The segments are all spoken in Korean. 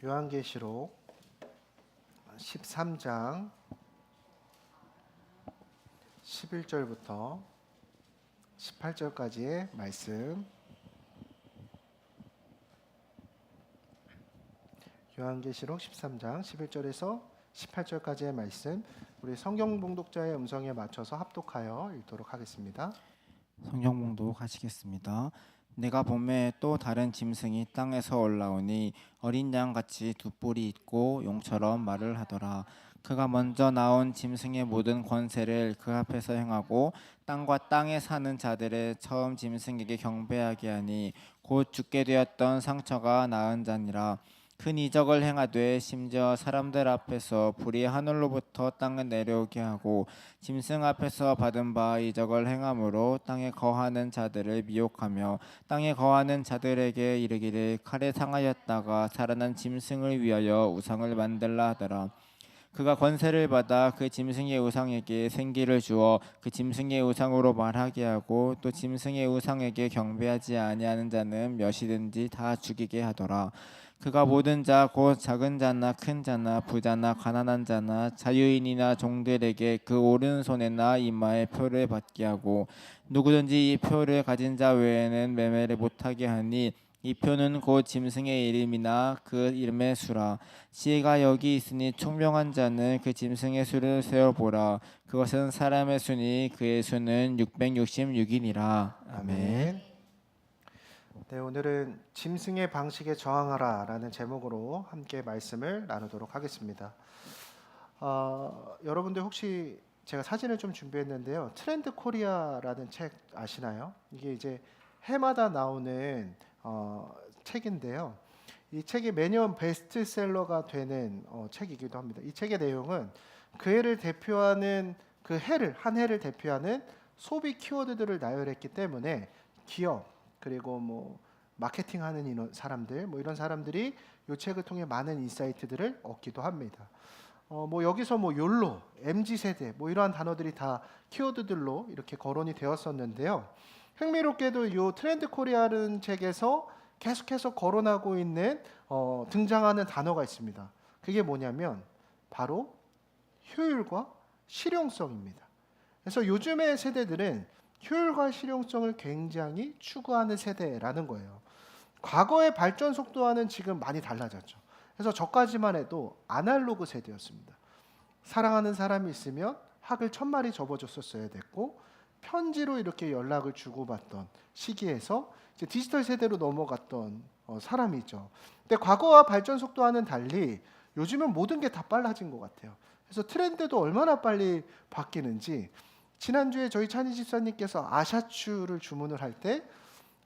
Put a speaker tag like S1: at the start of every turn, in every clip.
S1: 요한계시록 13장 11절부터 18절까지의 말씀. 요한계시록 13장 11절에서 18절까지의 말씀, 우리 성경 봉독자의 음성에 맞춰서 합독하여 읽도록 하겠습니다.
S2: 성경 봉독하시겠습니다. 내가 보매 또 다른 짐승이 땅에서 올라오니 어린 양같이 두 뿔이 있고 용처럼 말을 하더라. 그가 먼저 나온 짐승의 모든 권세를 그 앞에서 행하고 땅과 땅에 사는 자들의 처음 짐승에게 경배하게 하니 곧 죽게 되었던 상처가 나은 자니라. 큰 이적을 행하되 심지어 사람들 앞에서 불이 하늘로부터 땅에 내려오게 하고 짐승 앞에서 받은 바 이적을 행함으로 땅에 거하는 자들을 미혹하며 땅에 거하는 자들에게 이르기를 칼에 상하였다가 살아난 짐승을 위하여 우상을 만들라 하더라. 그가 권세를 받아 그 짐승의 우상에게 생기를 주어 그 짐승의 우상으로 말하게 하고 또 짐승의 우상에게 경배하지 아니하는 자는 몇이든지 다 죽이게 하더라. 그가 모든 자 곧 작은 자나 큰 자나 부자나 가난한 자나 자유인이나 종들에게 그 오른손에나 이마에 표를 받게 하고 누구든지 이 표를 가진 자 외에는 매매를 못하게 하니 이 표는 곧 짐승의 이름이나 그 이름의 수라. 지혜가 여기 있으니 총명한 자는 그 짐승의 수를 세어보라. 그것은 사람의 수니 그의 수는 666이니라. 아멘.
S1: 네, 오늘은 짐승의 방식에 저항하라 라는 제목으로 함께 말씀을 나누도록 하겠습니다. 여러분들 혹시 제가 사진을 좀 준비했는데요, 트렌드 코리아라는 책 아시나요? 이게 이제 해마다 나오는 책인데요, 이 책이 매년 베스트셀러가 되는 책이기도 합니다. 이 책의 내용은 그 해를 대표하는 한 해를 대표하는 소비 키워드들을 나열했기 때문에 기업, 그리고 뭐 마케팅하는 사람들, 뭐 이런 사람들이 이 책을 통해 많은 인사이트들을 얻기도 합니다. 뭐 여기서 뭐 욜로, MZ 세대, 뭐 이러한 단어들이 다 키워드들로 이렇게 거론이 되었었는데요. 흥미롭게도 이 트렌드 코리아라는 책에서 계속해서 거론하고 있는 등장하는 단어가 있습니다. 그게 뭐냐면 바로 효율과 실용성입니다. 그래서 요즘의 세대들은 효율과 실용성을 굉장히 추구하는 세대라는 거예요. 과거의 발전 속도와는 지금 많이 달라졌죠. 그래서 저까지만 해도 아날로그 세대였습니다. 사랑하는 사람이 있으면 학을 1000마리 접어줬었어야 됐고, 편지로 이렇게 연락을 주고받던 시기에서 이제 디지털 세대로 넘어갔던 사람이죠. 근데 과거와 발전 속도와는 달리 요즘은 모든 게 다 빨라진 것 같아요. 그래서 트렌드도 얼마나 빨리 바뀌는지, 지난주에 저희 찬희 집사님께서 아샤추를 주문을 할 때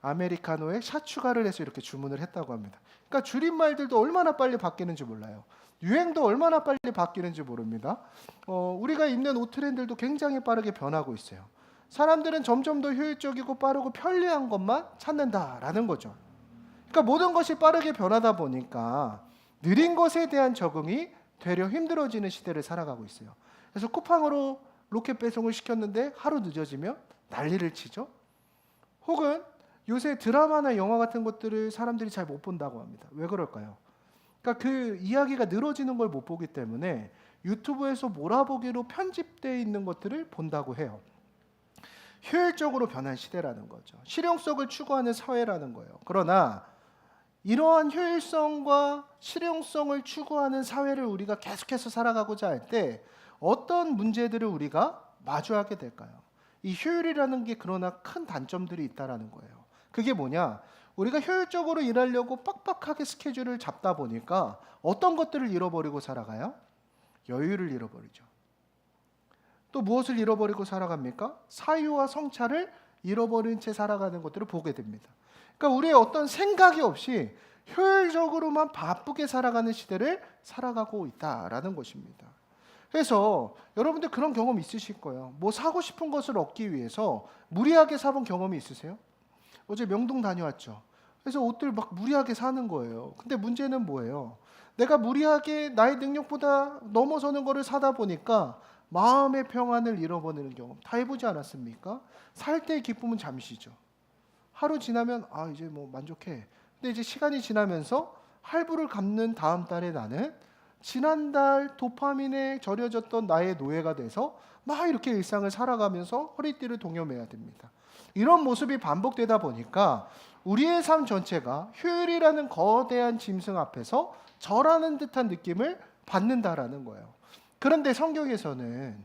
S1: 아메리카노에 샷 추가를 해서 이렇게 주문을 했다고 합니다. 그러니까 줄임말들도 얼마나 빨리 바뀌는지 몰라요. 유행도 얼마나 빨리 바뀌는지 모릅니다. 우리가 입는 옷 트렌드도 굉장히 빠르게 변하고 있어요. 사람들은 점점 더 효율적이고 빠르고 편리한 것만 찾는다라는 거죠. 그러니까 모든 것이 빠르게 변하다 보니까 느린 것에 대한 적응이 되려 힘들어지는 시대를 살아가고 있어요. 그래서 쿠팡으로 로켓 배송을 시켰는데 하루 늦어지면 난리를 치죠. 혹은 요새 드라마나 영화 같은 것들을 사람들이 잘 못 본다고 합니다. 왜 그럴까요? 그러니까 그 이야기가 늘어지는 걸 못 보기 때문에 유튜브에서 몰아보기로 편집되어 있는 것들을 본다고 해요. 효율적으로 변한 시대라는 거죠. 실용성을 추구하는 사회라는 거예요. 그러나 이러한 효율성과 실용성을 추구하는 사회를 우리가 계속해서 살아가고자 할 때 어떤 문제들을 우리가 마주하게 될까요? 이 효율이라는 게 그러나 큰 단점들이 있다라는 거예요. 그게 뭐냐? 우리가 효율적으로 일하려고 빡빡하게 스케줄을 잡다 보니까 어떤 것들을 잃어버리고 살아가요? 여유를 잃어버리죠. 또 무엇을 잃어버리고 살아갑니까? 사유와 성찰을 잃어버린 채 살아가는 것들을 보게 됩니다. 그러니까 우리의 어떤 생각이 없이 효율적으로만 바쁘게 살아가는 시대를 살아가고 있다라는 것입니다. 그래서 여러분들 그런 경험 있으실 거예요. 뭐 사고 싶은 것을 얻기 위해서 무리하게 사본 경험이 있으세요? 어제 명동 다녀왔죠. 그래서 옷들 막 무리하게 사는 거예요. 근데 문제는 뭐예요? 내가 무리하게 나의 능력보다 넘어서는 거를 사다 보니까 마음의 평안을 잃어버리는 경험 다 해보지 않았습니까? 살 때의 기쁨은 잠시죠. 하루 지나면 이제 뭐 만족해. 근데 이제 시간이 지나면서 할부를 갚는 다음 달에 나는 지난달 도파민에 절여졌던 나의 노예가 돼서 막 이렇게 일상을 살아가면서 허리띠를 동여매야 됩니다. 이런 모습이 반복되다 보니까 우리의 삶 전체가 효율이라는 거대한 짐승 앞에서 절하는 듯한 느낌을 받는다라는 거예요. 그런데 성경에서는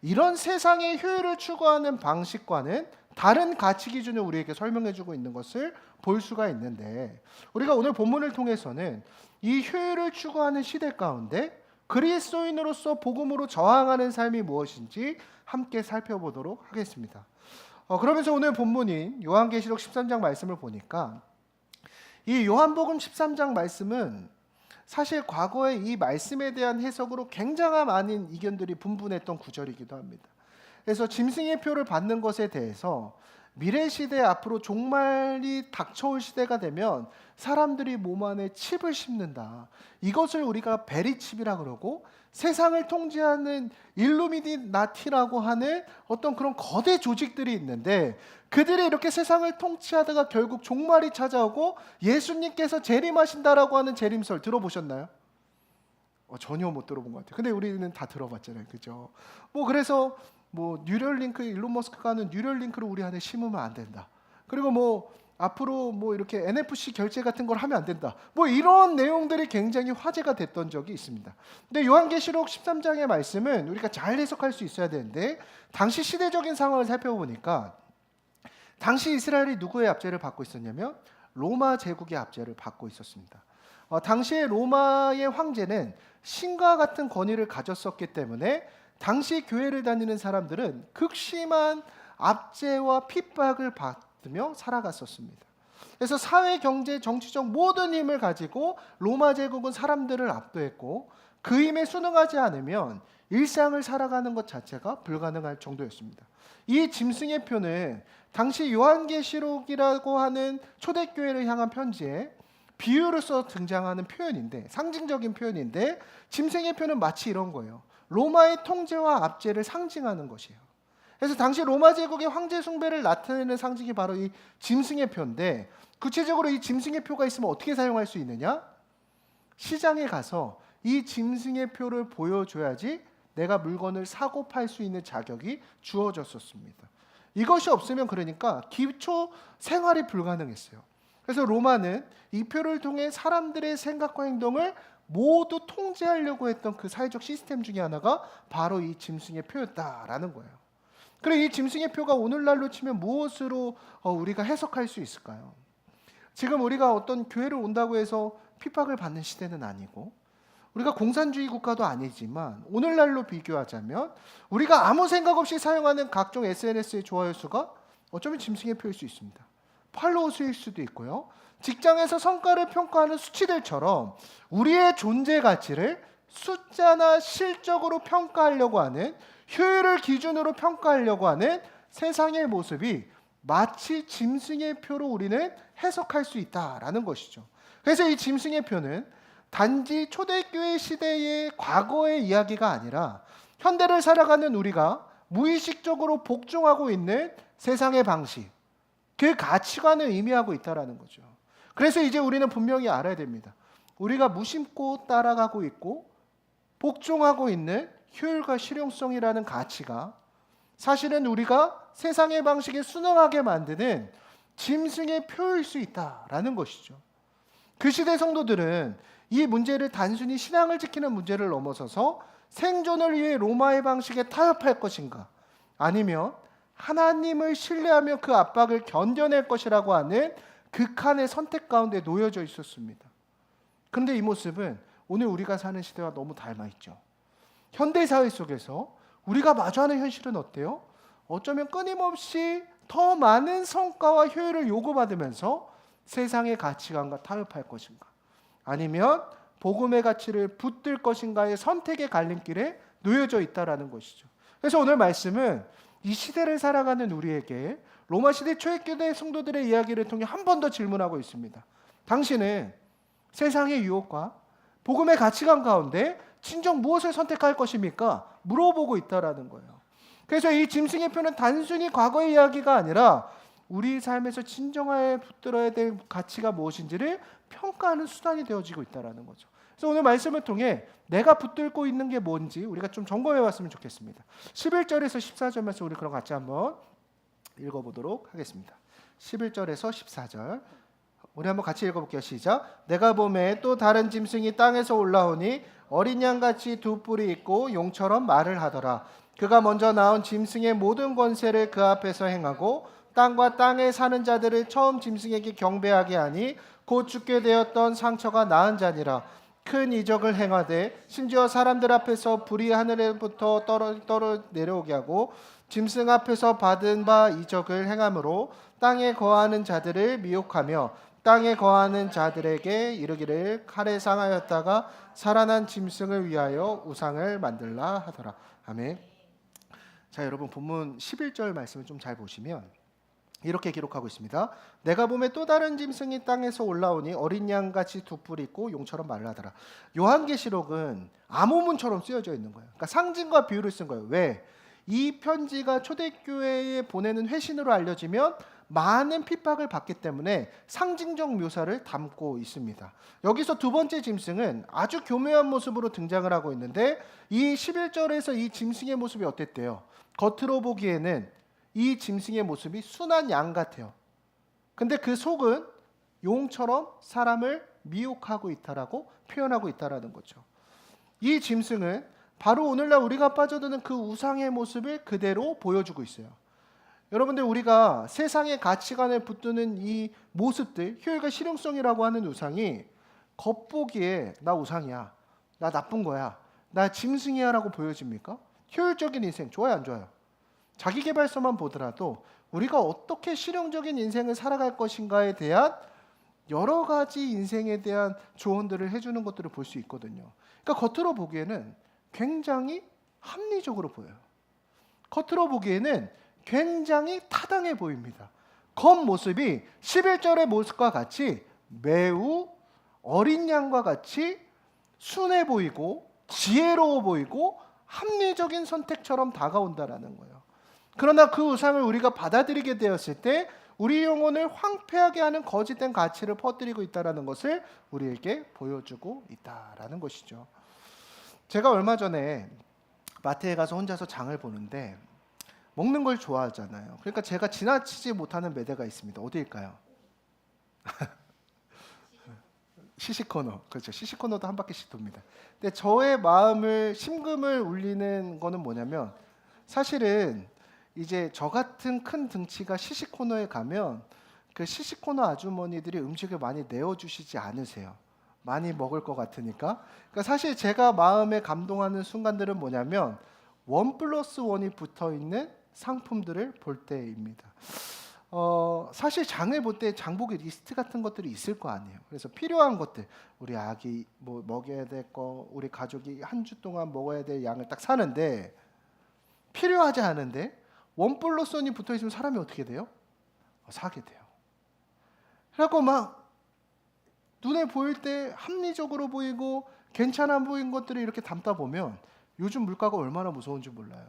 S1: 이런 세상의 효율을 추구하는 방식과는 다른 가치 기준을 우리에게 설명해 주고 있는 것을 볼 수가 있는데, 우리가 오늘 본문을 통해서는 이 효율을 추구하는 시대 가운데 그리스도인으로서 복음으로 저항하는 삶이 무엇인지 함께 살펴보도록 하겠습니다. 그러면서 오늘 본문인 요한계시록 13장 말씀을 보니까 이 요한복음 13장 말씀은 사실 과거에 이 말씀에 대한 해석으로 굉장한 많은 이견들이 분분했던 구절이기도 합니다. 그래서 짐승의 표를 받는 것에 대해서 미래 시대 앞으로 종말이 닥쳐올 시대가 되면 사람들이 몸 안에 칩을 심는다. 이것을 우리가 베리칩이라 그러고 세상을 통제하는 일루미나티라고 하는 어떤 그런 거대 조직들이 있는데, 그들이 이렇게 세상을 통치하다가 결국 종말이 찾아오고 예수님께서 재림하신다라고 하는 재림설 들어보셨나요? 전혀 못 들어본 것 같아요. 근데 우리는 다 들어봤잖아요, 그죠? 그래서 뉴럴링크, 일론 머스크가 하는 뉴럴링크를 우리 안에 심으면 안 된다. 그리고 앞으로 이렇게 NFC 결제 같은 걸 하면 안 된다. 이런 내용들이 굉장히 화제가 됐던 적이 있습니다. 근데 요한계시록 13장의 말씀은 우리가 잘 해석할 수 있어야 되는데, 당시 시대적인 상황을 살펴보니까 당시 이스라엘이 누구의 압제를 받고 있었냐면 로마 제국의 압제를 받고 있었습니다. 당시에 로마의 황제는 신과 같은 권위를 가졌었기 때문에 당시 교회를 다니는 사람들은 극심한 압제와 핍박을 받으며 살아갔었습니다. 그래서 사회, 경제, 정치적 모든 힘을 가지고 로마 제국은 사람들을 압도했고, 그 힘에 순응하지 않으면 일상을 살아가는 것 자체가 불가능할 정도였습니다. 이 짐승의 표는 당시 요한계시록이라고 하는 초대교회를 향한 편지에 비유로서 등장하는 표현인데, 상징적인 표현인데, 짐승의 표는 마치 이런 거예요. 로마의 통제와 압제를 상징하는 것이에요. 그래서 당시 로마 제국의 황제 숭배를 나타내는 상징이 바로 이 짐승의 표인데, 구체적으로 이 짐승의 표가 있으면 어떻게 사용할 수 있느냐? 시장에 가서 이 짐승의 표를 보여줘야지 내가 물건을 사고 팔 수 있는 자격이 주어졌었습니다. 이것이 없으면 그러니까 기초 생활이 불가능했어요. 그래서 로마는 이 표를 통해 사람들의 생각과 행동을 모두 통제하려고 했던 그 사회적 시스템 중에 하나가 바로 이 짐승의 표였다라는 거예요. 그리고 이 짐승의 표가 오늘날로 치면 무엇으로 우리가 해석할 수 있을까요? 지금 우리가 어떤 교회를 온다고 해서 핍박을 받는 시대는 아니고, 우리가 공산주의 국가도 아니지만 오늘날로 비교하자면 우리가 아무 생각 없이 사용하는 각종 SNS의 좋아요 수가 어쩌면 짐승의 표일 수 있습니다. 팔로워 수일 수도 있고요. 직장에서 성과를 평가하는 수치들처럼 우리의 존재 가치를 숫자나 실적으로 평가하려고 하는, 효율을 기준으로 평가하려고 하는 세상의 모습이 마치 짐승의 표로 우리는 해석할 수 있다라는 것이죠. 그래서 이 짐승의 표는 단지 초대교회 시대의 과거의 이야기가 아니라 현대를 살아가는 우리가 무의식적으로 복종하고 있는 세상의 방식, 그 가치관을 의미하고 있다라는 거죠. 그래서 이제 우리는 분명히 알아야 됩니다. 우리가 무심코 따라가고 있고 복종하고 있는 효율과 실용성이라는 가치가 사실은 우리가 세상의 방식에 순응하게 만드는 짐승의 표일 수 있다라는 것이죠. 그 시대 성도들은 이 문제를 단순히 신앙을 지키는 문제를 넘어서서 생존을 위해 로마의 방식에 타협할 것인가, 아니면 하나님을 신뢰하며 그 압박을 견뎌낼 것이라고 하는 극한의 선택 가운데 놓여져 있었습니다. 그런데 이 모습은 오늘 우리가 사는 시대와 너무 닮아 있죠. 현대사회 속에서 우리가 마주하는 현실은 어때요? 어쩌면 끊임없이 더 많은 성과와 효율을 요구받으면서 세상의 가치관과 타협할 것인가, 아니면 복음의 가치를 붙들 것인가의 선택의 갈림길에 놓여져 있다라는 것이죠. 그래서 오늘 말씀은 이 시대를 살아가는 우리에게 로마 시대 초대교회 성도들의 이야기를 통해 한 번 더 질문하고 있습니다. 당신은 세상의 유혹과 복음의 가치관 가운데 진정 무엇을 선택할 것입니까? 물어보고 있다라는 거예요. 그래서 이 짐승의 표는 단순히 과거의 이야기가 아니라 우리 삶에서 진정하게 붙들어야 될 가치가 무엇인지를 평가하는 수단이 되어지고 있다라는 거죠. 그래서 오늘 말씀을 통해 내가 붙들고 있는 게 뭔지 우리가 좀 점검해 봤으면 좋겠습니다. 11절에서 14절 말씀 우리 그럼 같이 한번 읽어보도록 하겠습니다. 11절에서 14절 우리 한번 같이 읽어볼게요. 시작. 내가 보매 또 다른 짐승이 땅에서 올라오니 어린 양같이 두 뿔이 있고 용처럼 말을 하더라. 그가 먼저 나온 짐승의 모든 권세를 그 앞에서 행하고 땅과 땅에 사는 자들을 처음 짐승에게 경배하게 하니 곧 죽게 되었던 상처가 나은 자니라. 큰 이적을 행하되 심지어 사람들 앞에서 불이 하늘에부터 떨어 내려오게 하고 짐승 앞에서 받은 바 이적을 행함으로 땅에 거하는 자들을 미혹하며 땅에 거하는 자들에게 이르기를 칼에 상하였다가 살아난 짐승을 위하여 우상을 만들라 하더라. 아멘. 자, 여러분 본문 11절 말씀을 좀 잘 보시면 이렇게 기록하고 있습니다. 내가 보매 또 다른 짐승이 땅에서 올라오니 어린 양같이 두 뿔이 있고 용처럼 말을 하더라. 요한계시록은 암호문처럼 쓰여져 있는 거예요. 그러니까 상징과 비유를 쓴 거예요. 왜? 이 편지가 초대교회에 보내는 회신으로 알려지면 많은 핍박을 받기 때문에 상징적 묘사를 담고 있습니다. 여기서 두 번째 짐승은 아주 교묘한 모습으로 등장을 하고 있는데 이 11절에서 이 짐승의 모습이 어땠대요? 겉으로 보기에는 이 짐승의 모습이 순한 양 같아요. 근데 그 속은 용처럼 사람을 미혹하고 있다라고 표현하고 있다라는 거죠. 이 짐승은 바로 오늘날 우리가 빠져드는 그 우상의 모습을 그대로 보여주고 있어요. 여러분들 우리가 세상의 가치관에 붙드는 이 모습들, 효율과 실용성이라고 하는 우상이 겉보기에 나 우상이야, 나 나쁜 거야, 나 짐승이야 라고 보여집니까? 효율적인 인생 좋아요 안 좋아요? 자기계발서만 보더라도 우리가 어떻게 실용적인 인생을 살아갈 것인가에 대한 여러 가지 인생에 대한 조언들을 해주는 것들을 볼 수 있거든요. 그러니까 겉으로 보기에는 굉장히 합리적으로 보여요. 겉으로 보기에는 굉장히 타당해 보입니다. 겉모습이 11절의 모습과 같이 매우 어린 양과 같이 순해 보이고 지혜로워 보이고 합리적인 선택처럼 다가온다라는 거예요. 그러나 그 우상을 우리가 받아들이게 되었을 때 우리 영혼을 황폐하게 하는 거짓된 가치를 퍼뜨리고 있다는 것을 우리에게 보여주고 있다라는 것이죠. 제가 얼마 전에 마트에 가서 혼자서 장을 보는데 먹는 걸 좋아하잖아요. 그러니까 제가 지나치지 못하는 매대가 있습니다. 어디일까요? 시시코너. 그렇죠. 시시코너도 한 바퀴씩 돕니다. 근데 저의 마음을 심금을 울리는 거는 뭐냐면 사실은 이제 저 같은 큰 등치가 시시코너에 가면 그 시시코너 아주머니들이 음식을 많이 내어주시지 않으세요. 많이 먹을 것 같으니까. 그러니까 사실 제가 마음에 감동하는 순간들은 뭐냐면 1+1이 붙어있는 상품들을 볼 때입니다. 사실 장을 볼 때 장보기 리스트 같은 것들이 있을 거 아니에요. 그래서 필요한 것들, 우리 아기 뭐 먹여야 될 거, 우리 가족이 한 주 동안 먹어야 될 양을 딱 사는데 필요하지 않은데 1+1이 붙어 있으면 사람이 어떻게 돼요? 사게 돼요. 그래갖고 막 눈에 보일 때 합리적으로 보이고 괜찮아 보이는 것들을 이렇게 담다 보면 요즘 물가가 얼마나 무서운지 몰라요.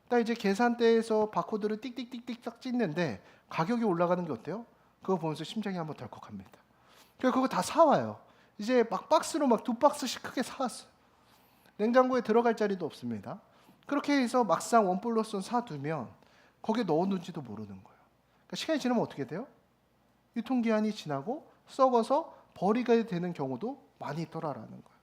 S1: 딱 이제 계산대에서 바코드를 띡띡띡띡 딱 찍는데 가격이 올라가는 게 어때요? 그거 보면서 심장이 한번 덜컥합니다. 그래서 그거 다 사와요. 이제 막 박스로 막 2박스씩 크게 사왔어요. 냉장고에 들어갈 자리도 없습니다. 그렇게 해서 막상 1+1 사두면 거기에 넣어놓은지도 모르는 거예요. 그러니까 시간이 지나면 어떻게 돼요? 유통기한이 지나고 썩어서 버리게 되는 경우도 많이 있더라라는 거예요.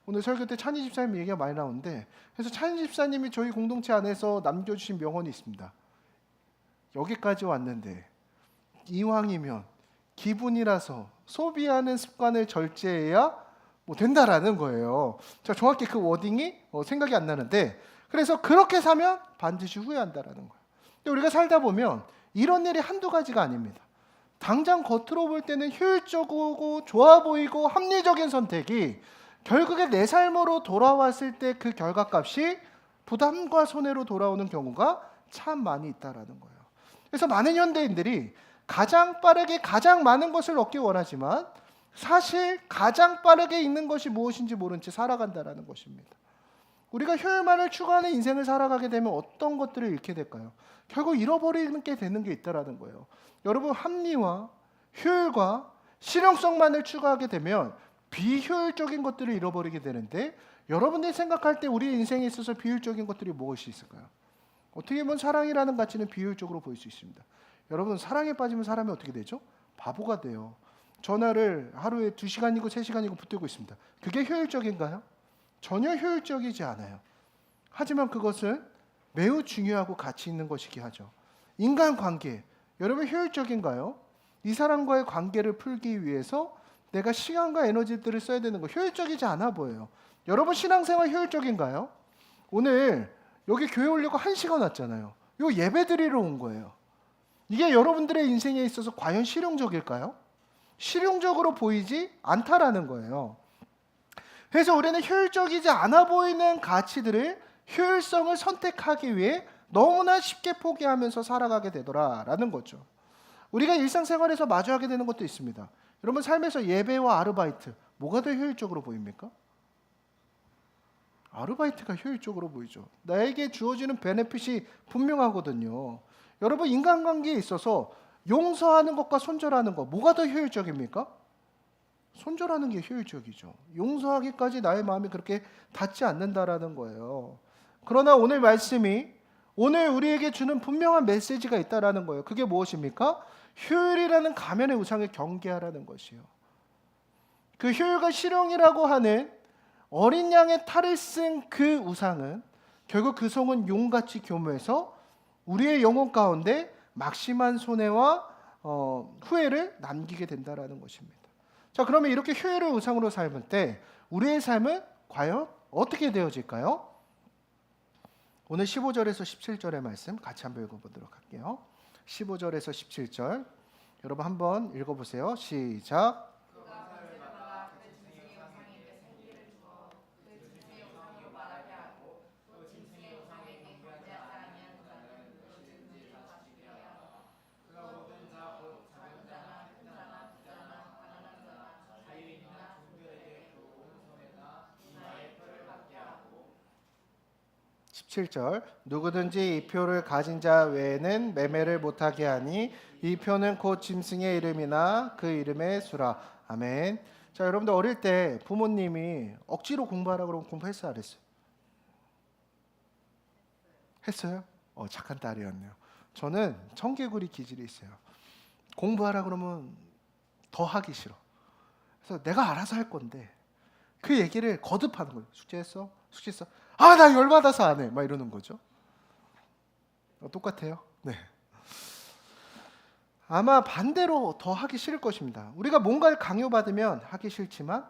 S1: 오늘 설교 때 찬희 집사님 얘기가 많이 나오는데 그래서 찬희 집사님이 저희 공동체 안에서 남겨주신 명언이 있습니다. 여기까지 왔는데 이왕이면 기분이라서 소비하는 습관을 절제해야 뭐 된다라는 거예요. 제가 정확히 그 워딩이 생각이 안 나는데 그래서 그렇게 사면 반드시 후회한다라는 거예요. 근데 우리가 살다 보면 이런 일이 한두 가지가 아닙니다. 당장 겉으로 볼 때는 효율적이고 좋아 보이고 합리적인 선택이 결국에 내 삶으로 돌아왔을 때 그 결과값이 부담과 손해로 돌아오는 경우가 참 많이 있다라는 거예요. 그래서 많은 현대인들이 가장 빠르게 가장 많은 것을 얻기 원하지만 사실 가장 빠르게 있는 것이 무엇인지 모른 채 살아간다라는 것입니다. 우리가 효율만을 추구하는 인생을 살아가게 되면 어떤 것들을 잃게 될까요? 결국 잃어버리는 게 되는 게 있다라는 거예요. 여러분, 합리화, 효율과 실용성만을 추구하게 되면 비효율적인 것들을 잃어버리게 되는데, 여러분들이 생각할 때 우리 인생에 있어서 비효율적인 것들이 무엇이 있을까요? 어떻게 보면 사랑이라는 가치는 비효율적으로 보일 수 있습니다. 여러분, 사랑에 빠지면 사람이 어떻게 되죠? 바보가 돼요. 전화를 하루에 2시간이고 3시간이고 붙들고 있습니다. 그게 효율적인가요? 전혀 효율적이지 않아요. 하지만 그것은 매우 중요하고 가치 있는 것이기 하죠. 인간관계, 여러분 효율적인가요? 이 사람과의 관계를 풀기 위해서 내가 시간과 에너지들을 써야 되는 거 효율적이지 않아 보여요. 여러분, 신앙생활 효율적인가요? 오늘 여기 교회 오려고 1시간 왔잖아요. 요 예배 드리러 온 거예요. 이게 여러분들의 인생에 있어서 과연 실용적일까요? 실용적으로 보이지 않다라는 거예요. 그래서 우리는 효율적이지 않아 보이는 가치들을 효율성을 선택하기 위해 너무나 쉽게 포기하면서 살아가게 되더라라는 거죠. 우리가 일상생활에서 마주하게 되는 것도 있습니다. 여러분, 삶에서 예배와 아르바이트, 뭐가 더 효율적으로 보입니까? 아르바이트가 효율적으로 보이죠. 나에게 주어지는 베네핏이 분명하거든요. 여러분, 인간관계에 있어서 용서하는 것과 손절하는 것, 뭐가 더 효율적입니까? 손절하는 게 효율적이죠. 용서하기까지 나의 마음이 그렇게 닿지 않는다라는 거예요. 그러나 오늘 말씀이 오늘 우리에게 주는 분명한 메시지가 있다라는 거예요. 그게 무엇입니까? 효율이라는 가면의 우상을 경계하라는 것이요. 그 효율과 실용이라고 하는 어린 양의 탈을 쓴 그 우상은 결국 그 성은 용같이 교묘해서 우리의 영혼 가운데 막심한 손해와 후회를 남기게 된다라는 것입니다. 자, 그러면 이렇게 효율을 우상으로 삶을 때 우리의 삶은 과연 어떻게 되어질까요? 오늘 15절에서 17절의 말씀 같이 한번 읽어보도록 할게요. 15절에서 17절 여러분 한번 읽어보세요. 시작. (17절) 누구든지 이 표를 가진 자 외에는 매매를 못하게 하니 이 표는 곧 짐승의 이름이나 그 이름의 수라. 아멘. 자, 여러분들 어릴 때 부모님이 억지로 공부하라 그러면 공부했어요, 안 했어요? 했어요? 착한 딸이었네요. 저는 청개구리 기질이 있어요. 공부하라 그러면 더 하기 싫어. 그래서 내가 알아서 할 건데 그 얘기를 거듭하는 거예요. 숙제했어? 숙제했어? 아, 나 열받아서 안 해. 막 이러는 거죠. 똑같아요. 네. 아마 반대로 더 하기 싫을 것입니다. 우리가 뭔가를 강요받으면 하기 싫지만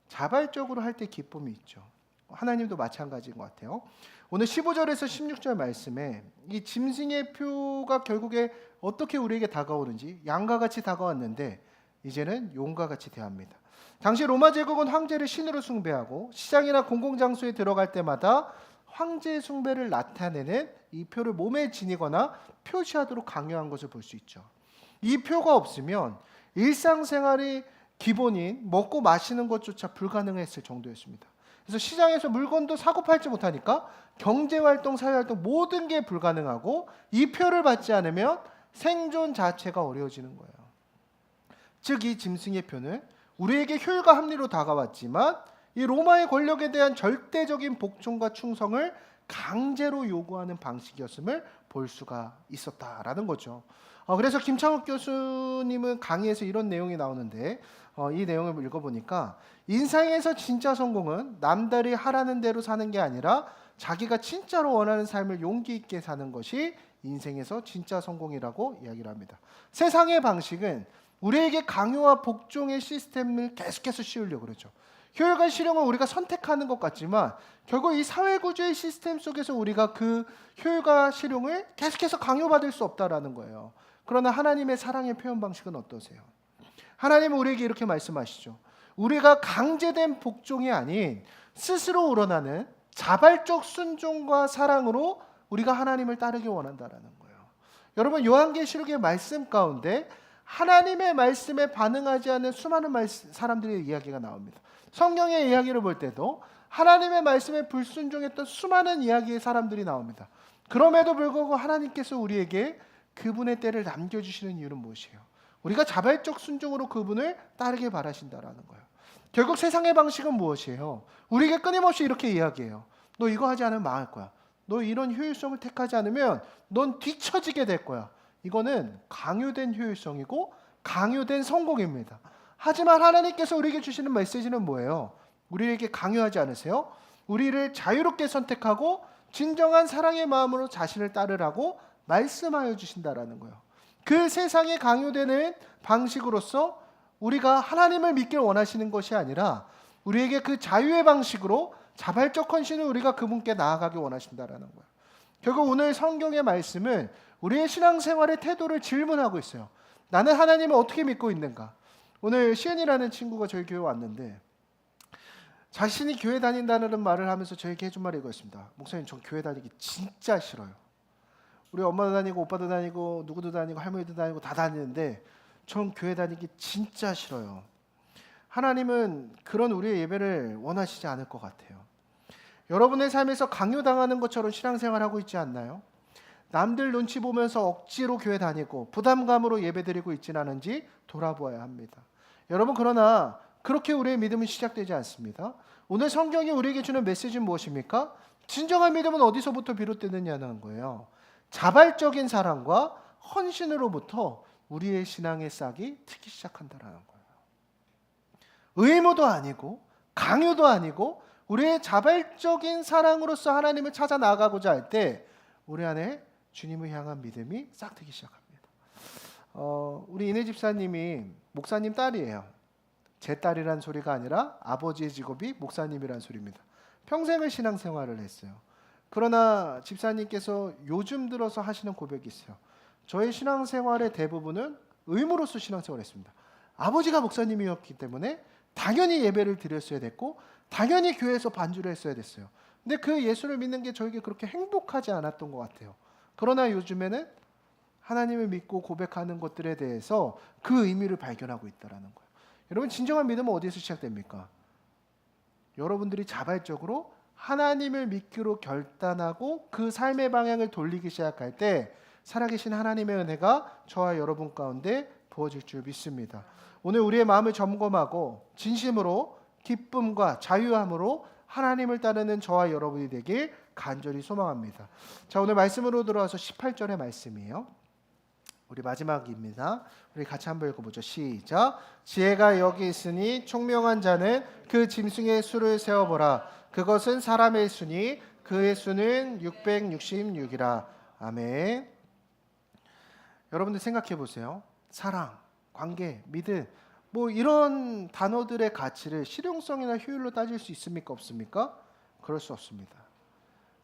S1: 자발적으로 할 때 기쁨이 있죠. 하나님도 마찬가지인 것 같아요. 오늘 15절에서 16절 말씀에 이 짐승의 표가 결국에 어떻게 우리에게 다가오는지, 양과 같이 다가왔는데 이제는 용과 같이 대합니다. 당시 로마 제국은 황제를 신으로 숭배하고 시장이나 공공장소에 들어갈 때마다 황제 숭배를 나타내는 이 표를 몸에 지니거나 표시하도록 강요한 것을 볼 수 있죠. 이 표가 없으면 일상생활의 기본인 먹고 마시는 것조차 불가능했을 정도였습니다. 그래서 시장에서 물건도 사고 팔지 못하니까 경제활동, 사회활동 모든 게 불가능하고 이 표를 받지 않으면 생존 자체가 어려워지는 거예요. 즉 이 짐승의 표는 우리에게 효율과 합리로 다가왔지만 이 로마의 권력에 대한 절대적인 복종과 충성을 강제로 요구하는 방식이었음을 볼 수가 있었다라는 거죠. 그래서 김창욱 교수님은 강의에서 이런 내용이 나오는데 이 내용을 읽어보니까 인생에서 진짜 성공은 남들이 하라는 대로 사는 게 아니라 자기가 진짜로 원하는 삶을 용기 있게 사는 것이 인생에서 진짜 성공이라고 이야기를 합니다. 세상의 방식은 우리에게 강요와 복종의 시스템을 계속해서 씌우려고 그러죠. 효율과 실용은 우리가 선택하는 것 같지만 결국 이 사회구조의 시스템 속에서 우리가 그 효율과 실용을 계속해서 강요받을 수 없다라는 거예요. 그러나 하나님의 사랑의 표현 방식은 어떠세요? 하나님은 우리에게 이렇게 말씀하시죠. 우리가 강제된 복종이 아닌 스스로 우러나는 자발적 순종과 사랑으로 우리가 하나님을 따르기 원한다라는 거예요. 여러분, 요한계시록의 말씀 가운데 하나님의 말씀에 반응하지 않는 수많은 사람들의 이야기가 나옵니다. 성경의 이야기를 볼 때도 하나님의 말씀에 불순종했던 수많은 이야기의 사람들이 나옵니다. 그럼에도 불구하고 하나님께서 우리에게 그분의 때를 남겨주시는 이유는 무엇이에요? 우리가 자발적 순종으로 그분을 따르길 바라신다라는 거예요. 결국 세상의 방식은 무엇이에요? 우리에게 끊임없이 이렇게 이야기해요. 너 이거 하지 않으면 망할 거야. 너 이런 효율성을 택하지 않으면 넌 뒤처지게 될 거야. 이거는 강요된 효율성이고 강요된 성공입니다. 하지만 하나님께서 우리에게 주시는 메시지는 뭐예요? 우리에게 강요하지 않으세요? 우리를 자유롭게 선택하고 진정한 사랑의 마음으로 자신을 따르라고 말씀하여 주신다라는 거예요. 그 세상에 강요되는 방식으로서 우리가 하나님을 믿길 원하시는 것이 아니라 우리에게 그 자유의 방식으로 자발적 헌신을 우리가 그분께 나아가기 원하신다라는 거예요. 결국 오늘 성경의 말씀은 우리의 신앙생활의 태도를 질문하고 있어요. 나는 하나님을 어떻게 믿고 있는가? 오늘 시은이라는 친구가 저희 교회 왔는데 자신이 교회 다닌다는 말을 하면서 저에게 해준 말이 이거였습니다. 목사님, 전 교회 다니기 진짜 싫어요. 우리 엄마도 다니고 오빠도 다니고 누구도 다니고 할머니도 다니고 다 다니는데 전 교회 다니기 진짜 싫어요. 하나님은 그런 우리의 예배를 원하시지 않을 것 같아요. 여러분의 삶에서 강요당하는 것처럼 신앙생활하고 있지 않나요? 남들 눈치 보면서 억지로 교회 다니고 부담감으로 예배드리고 있지는 않은지 돌아보아야 합니다. 여러분, 그러나 그렇게 우리의 믿음은 시작되지 않습니다. 오늘 성경이 우리에게 주는 메시지는 무엇입니까? 진정한 믿음은 어디서부터 비롯되느냐는 거예요. 자발적인 사랑과 헌신으로부터 우리의 신앙의 싹이 트기 시작한다는 거예요. 의무도 아니고 강요도 아니고 우리의 자발적인 사랑으로서 하나님을 찾아 나아가고자 할 때 우리 안에 주님을 향한 믿음이 싹트기 시작합니다. 우리 이내 집사님이 목사님 딸이에요. 제 딸이란 소리가 아니라 아버지의 직업이 목사님이란 소리입니다. 평생을 신앙생활을 했어요. 그러나 집사님께서 요즘 들어서 하시는 고백이 있어요. 저의 신앙생활의 대부분은 의무로서 신앙생활을 했습니다. 아버지가 목사님이었기 때문에 당연히 예배를 드렸어야 됐고 당연히 교회에서 반주를 했어야 됐어요. 근데 그 예수를 믿는 게 저에게 그렇게 행복하지 않았던 것 같아요. 그러나 요즘에는 하나님을 믿고 고백하는 것들에 대해서 그 의미를 발견하고 있다는 거예요. 여러분, 진정한 믿음은 어디에서 시작됩니까? 여러분들이 자발적으로 하나님을 믿기로 결단하고 그 삶의 방향을 돌리기 시작할 때 살아계신 하나님의 은혜가 저와 여러분 가운데 부어질 줄 믿습니다. 오늘 우리의 마음을 점검하고 진심으로 기쁨과 자유함으로 하나님을 따르는 저와 여러분이 되길 간절히 소망합니다. 자, 오늘 말씀으로 들어와서 18절의 말씀이에요. 우리 마지막입니다. 우리 같이 한번 읽어보죠. 시작. 지혜가 여기 있으니 총명한 자는 그 짐승의 수를 세어보라. 그것은 사람의 수니 그의 수는 666이라. 아멘. 여러분들 생각해 보세요. 사랑, 관계, 믿음, 뭐 이런 단어들의 가치를 실용성이나 효율로 따질 수 있습니까? 없습니까? 그럴 수 없습니다.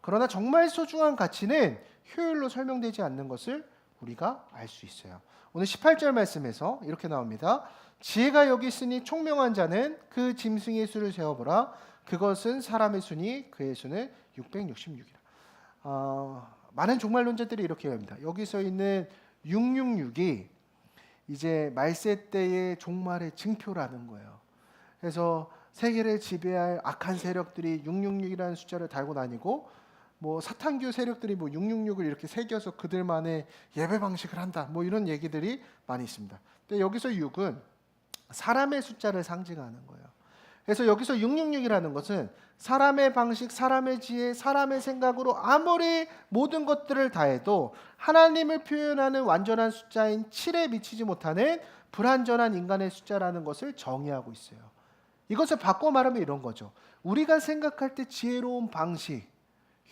S1: 그러나 정말 소중한 가치는 효율로 설명되지 않는 것을 우리가 알 수 있어요. 오늘 18절 말씀에서 이렇게 나옵니다. 지혜가 여기 있으니 총명한 자는 그 짐승의 수를 세어보라. 그것은 사람의 수니 그의 수는 666이라. 많은 종말론자들이 이렇게 합니다. 여기서 있는 666이 이제 말세 때의 종말의 징표라는 거예요. 그래서 세계를 지배할 악한 세력들이 666이라는 숫자를 달고 다니고 뭐 사탄교 세력들이 뭐 666을 이렇게 새겨서 그들만의 예배 방식을 한다. 뭐 이런 얘기들이 많이 있습니다. 근데 여기서 6은 사람의 숫자를 상징하는 거예요. 그래서 여기서 666이라는 것은 사람의 방식, 사람의 지혜, 사람의 생각으로 아무리 모든 것들을 다해도 하나님을 표현하는 완전한 숫자인 7에 미치지 못하는 불완전한 인간의 숫자라는 것을 정의하고 있어요. 이것을 바꿔 말하면 이런 거죠. 우리가 생각할 때 지혜로운 방식,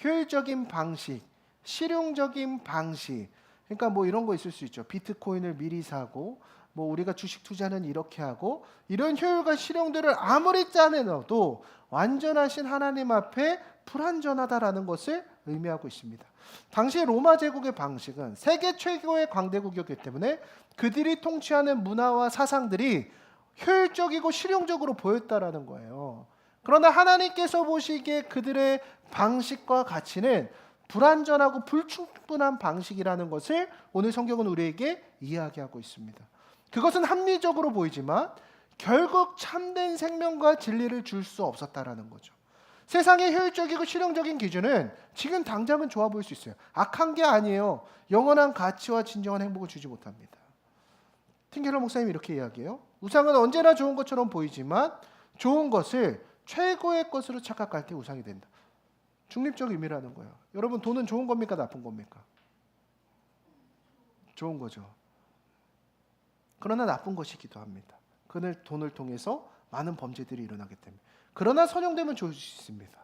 S1: 효율적인 방식, 실용적인 방식, 그러니까 뭐 이런 거 있을 수 있죠. 비트코인을 미리 사고 뭐 우리가 주식 투자는 이렇게 하고 이런 효율과 실용들을 아무리 짜내놔도 완전하신 하나님 앞에 불완전하다라는 것을 의미하고 있습니다. 당시 로마 제국의 방식은 세계 최고의 강대국이었기 때문에 그들이 통치하는 문화와 사상들이 효율적이고 실용적으로 보였다라는 거예요. 그러나 하나님께서 보시기에 그들의 방식과 가치는 불완전하고 불충분한 방식이라는 것을 오늘 성경은 우리에게 이야기하고 있습니다. 그것은 합리적으로 보이지만 결국 참된 생명과 진리를 줄 수 없었다라는 거죠. 세상의 효율적이고 실용적인 기준은 지금 당장은 좋아 보일 수 있어요. 악한 게 아니에요. 영원한 가치와 진정한 행복을 주지 못합니다. 틴켈러 목사님이 이렇게 이야기해요. 우상은 언제나 좋은 것처럼 보이지만 좋은 것을 최고의 것으로 착각할 때 우상이 된다. 중립적 의미라는 거예요. 여러분, 돈은 좋은 겁니까, 나쁜 겁니까? 좋은 거죠. 그러나 나쁜 것이기도 합니다. 그 돈을 통해서 많은 범죄들이 일어나기 때문에. 그러나 선용되면 좋을 수 있습니다.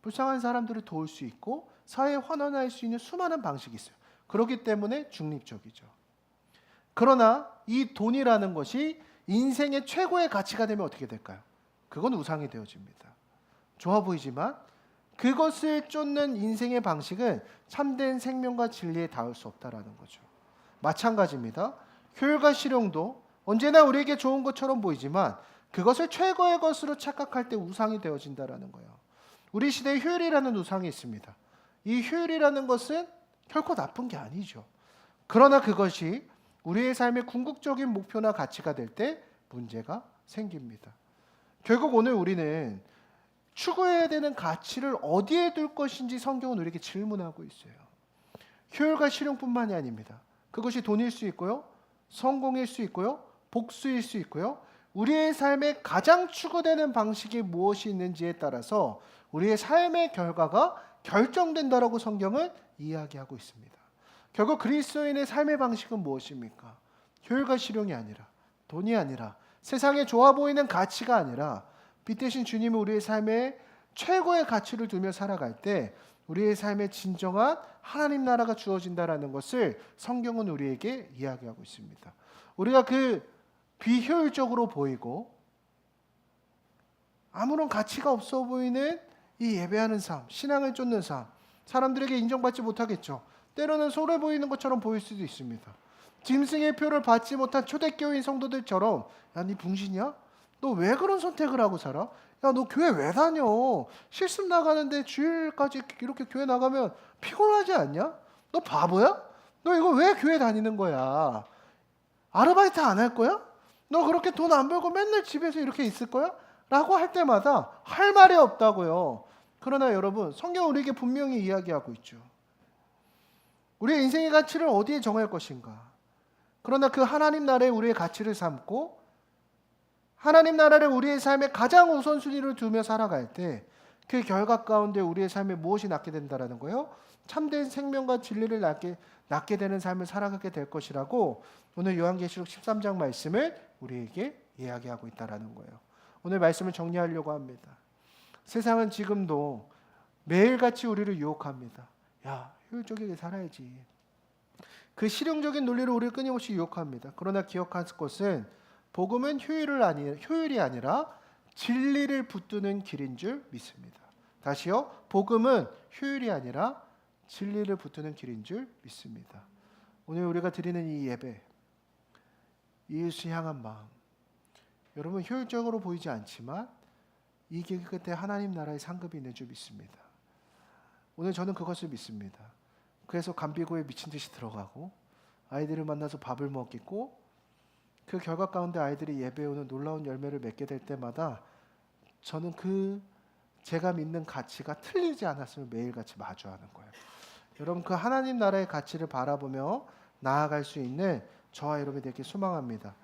S1: 불쌍한 사람들을 도울 수 있고 사회에 환원할 수 있는 수많은 방식이 있어요. 그렇기 때문에 중립적이죠. 그러나 이 돈이라는 것이 인생의 최고의 가치가 되면 어떻게 될까요? 그건 우상이 되어집니다. 좋아 보이지만 그것을 쫓는 인생의 방식은 참된 생명과 진리에 닿을 수 없다라는 거죠. 마찬가지입니다. 효율과 실용도 언제나 우리에게 좋은 것처럼 보이지만 그것을 최고의 것으로 착각할 때 우상이 되어진다라는 거예요. 우리 시대에 효율이라는 우상이 있습니다. 이 효율이라는 것은 결코 나쁜 게 아니죠. 그러나 그것이 우리의 삶의 궁극적인 목표나 가치가 될 때 문제가 생깁니다. 결국 오늘 우리는 추구해야 되는 가치를 어디에 둘 것인지 성경은 우리에게 질문하고 있어요. 효율과 실용뿐만이 아닙니다. 그것이 돈일 수 있고요, 성공일 수 있고요, 복수일 수 있고요. 우리의 삶에 가장 추구되는 방식이 무엇이 있는지에 따라서 우리의 삶의 결과가 결정된다라고 성경은 이야기하고 있습니다. 결국 그리스도인의 삶의 방식은 무엇입니까? 효율과 실용이 아니라, 돈이 아니라, 세상에 좋아 보이는 가치가 아니라 빛 대신 주님은 우리의 삶에 최고의 가치를 두며 살아갈 때 우리의 삶에 진정한 하나님 나라가 주어진다라는 것을 성경은 우리에게 이야기하고 있습니다. 우리가 그 비효율적으로 보이고 아무런 가치가 없어 보이는 이 예배하는 삶, 신앙을 쫓는 삶, 사람들에게 인정받지 못하겠죠. 때로는 소래 보이는 것처럼 보일 수도 있습니다. 짐승의 표를 받지 못한 초대교인 성도들처럼, 야, 니 붕신이야? 너 왜 그런 선택을 하고 살아? 야, 너 교회 왜 다녀? 실습 나가는데 주일까지 이렇게 교회 나가면 피곤하지 않냐? 너 바보야? 너 이거 왜 교회 다니는 거야? 아르바이트 안 할 거야? 너 그렇게 돈 안 벌고 맨날 집에서 이렇게 있을 거야? 라고 할 때마다 할 말이 없다고요. 그러나 여러분, 성경 우리에게 분명히 이야기하고 있죠. 우리의 인생의 가치를 어디에 정할 것인가? 그러나 그 하나님 나라에 우리의 가치를 삼고 하나님 나라를 우리의 삶의 가장 우선순위를 두며 살아갈 때 그 결과 가운데 우리의 삶에 무엇이 낳게 된다라는 거예요? 참된 생명과 진리를 낳게 되는 삶을 살아가게 될 것이라고 오늘 요한계시록 13장 말씀을 우리에게 이야기하고 있다라는 거예요. 오늘 말씀을 정리하려고 합니다. 세상은 지금도 매일같이 우리를 유혹합니다. 야, 효율적이게 살아야지. 그 실용적인 논리로 우리를 끊임없이 유혹합니다. 그러나 기억할 것은 복음은 효율이 아니라 진리를 붙드는 길인 줄 믿습니다. 다시요. 복음은 효율이 아니라 진리를 붙드는 길인 줄 믿습니다. 오늘 우리가 드리는 이 예배, 이웃을 향한 마음, 여러분 효율적으로 보이지 않지만 이 길 끝에 하나님 나라의 상급이 있는 줄 믿습니다. 오늘 저는 그것을 믿습니다. 그래서 감비고에 미친 듯이 들어가고 아이들을 만나서 밥을 먹겠고 그 결과 가운데 아이들이 예배에 오는 놀라운 열매를 맺게 될 때마다 저는 제가 믿는 가치가 틀리지 않았으면 매일같이 마주하는 거예요. 여러분, 그 하나님 나라의 가치를 바라보며 나아갈 수 있는 저와 여러분이 되길 소망합니다.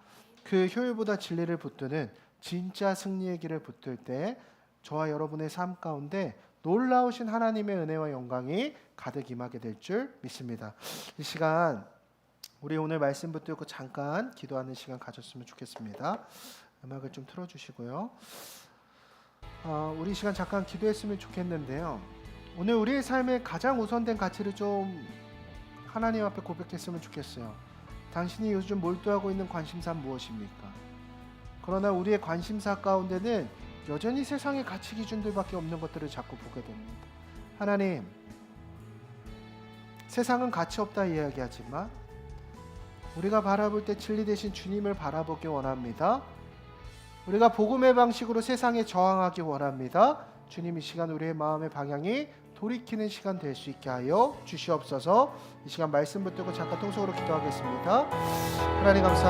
S1: 그 효율보다 진리를 붙드는 진짜 승리의 길을 붙들 때 저와 여러분의 삶 가운데 놀라우신 하나님의 은혜와 영광이 가득 임하게 될 줄 믿습니다. 이 시간 우리 오늘 말씀 붙들고 잠깐 기도하는 시간 가졌으면 좋겠습니다. 음악을 좀 틀어주시고요. 우리 시간 잠깐 기도했으면 좋겠는데요. 오늘 우리의 삶에 가장 우선된 가치를 좀 하나님 앞에 고백했으면 좋겠어요. 당신이 요즘 몰두하고 있는 관심사 무엇입니까? 그러나 우리의 관심사 가운데는 여전히 세상의 가치 기준들밖에 없는 것들을 자꾸 보게 됩니다. 하나님, 세상은 가치 없다 이야기하지만 우리가 바라볼 때 진리 되신 주님을 바라보기 원합니다. 우리가 복음의 방식으로 세상에 저항하기 원합니다. 주님, 이 시간 우리의 마음의 방향이 돌이키는 시간 될 수 있게 하여 주시옵소서. 이 시간 말씀 붙들고 잠깐 통성으로 기도하겠습니다. 하나님 감사합니다.